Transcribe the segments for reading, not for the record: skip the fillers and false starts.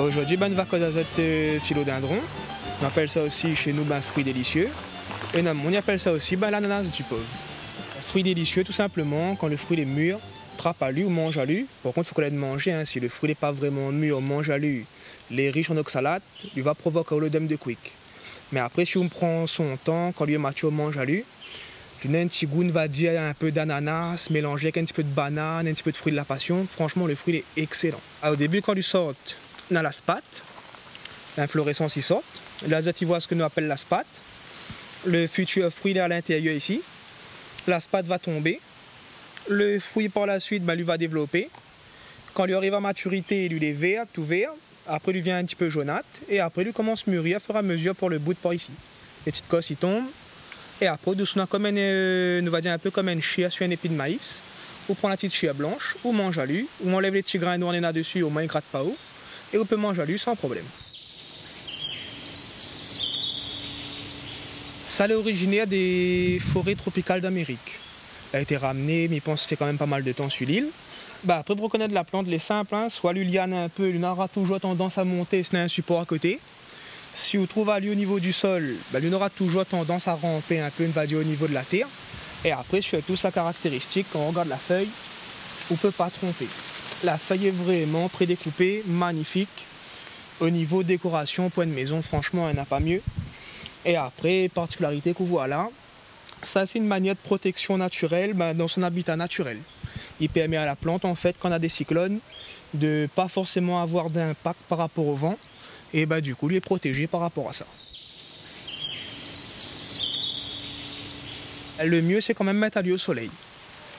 Aujourd'hui, une vache d'azote philodendron. On appelle ça aussi chez nous fruit délicieux. Et on appelle ça aussi l'ananas du pauvre. Fruit délicieux, tout simplement, quand le fruit est mûr, trappe à lui ou mange à lui. Par contre, il faut qu'on l'aide manger. Si le fruit n'est pas vraiment mûr, mange à lui. Les riches en oxalate, il va provoquer l'œdème de quick. Mais après, si on prend son temps, quand lui est mature, mange à lui. Il y a un petit goût, on va dire, un peu d'ananas, mélangé avec un petit peu de banane, un petit peu de fruit de la passion. Franchement, le fruit est excellent. Alors, au début, quand il sort, on a la spate. L'inflorescence y sort. L'azote, il voit ce que nous appelons la spate. Le futur fruit est à l'intérieur ici. La spate va tomber. Le fruit, par la suite, lui va développer. Quand il arrive à maturité, il est vert, tout vert. Après, il devient un petit peu jaunâtre. Et après, il commence à mûrir au fur et à mesure pour le bout de par ici. Les petites cosses, ils tombent. Et après, doucement, comme nous va dire un peu comme une chia sur un épi de maïs. On prend la petite chia blanche, on mange à lui, ou on enlève les petits grains noirs là dessus, au moins il ne gratte pas haut. Et on peut manger à lui sans problème. Ça est originaire des forêts tropicales d'Amérique. Il a été ramené, mais je pense que ça fait quand même pas mal de temps sur l'île. Après, pour reconnaître la plante, les simples, soit l'uliane un peu, il aura toujours tendance à monter, c'est un support à côté. Si on trouve à lui au niveau du sol, il aura toujours tendance à ramper un peu, on va dire, au niveau de la terre. Et après, surtout sa caractéristique, quand on regarde la feuille, on ne peut pas tromper. La feuille est vraiment prédécoupée, magnifique. Au niveau décoration, point de maison, franchement, elle n'a pas mieux. Et après, particularité qu'on voit là, ça c'est une manière de protection naturelle dans son habitat naturel. Il permet à la plante, en fait, quand on a des cyclones, de ne pas forcément avoir d'impact par rapport au vent. Et du coup, lui est protégé par rapport à ça. Le mieux, c'est quand même mettre à lui au soleil.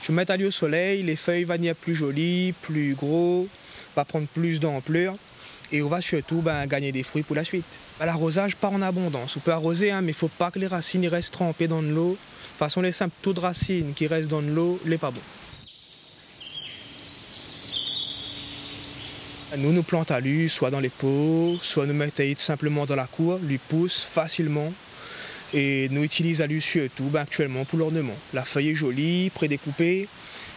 Je mets à lui au soleil, les feuilles vont être plus jolies, plus gros, va prendre plus d'ampleur. Et on va surtout gagner des fruits pour la suite. L'arrosage part en abondance. On peut arroser, mais il ne faut pas que les racines restent trempées dans de l'eau. De toute façon, les simples taux de racines qui restent dans de l'eau, n'est pas bon. Nous plantons à lui, soit dans les pots, soit nous mettons tout simplement dans la cour, lui pousse facilement. Et nous utilisons à lui surtout actuellement pour l'ornement. La feuille est jolie, prédécoupée.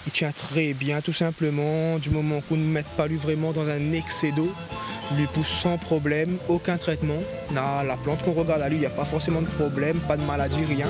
Il tient très bien tout simplement, du moment qu'on ne met pas lui vraiment dans un excès d'eau, lui pousse sans problème, aucun traitement. La plante qu'on regarde à lui, il n'y a pas forcément de problème, pas de maladie, rien.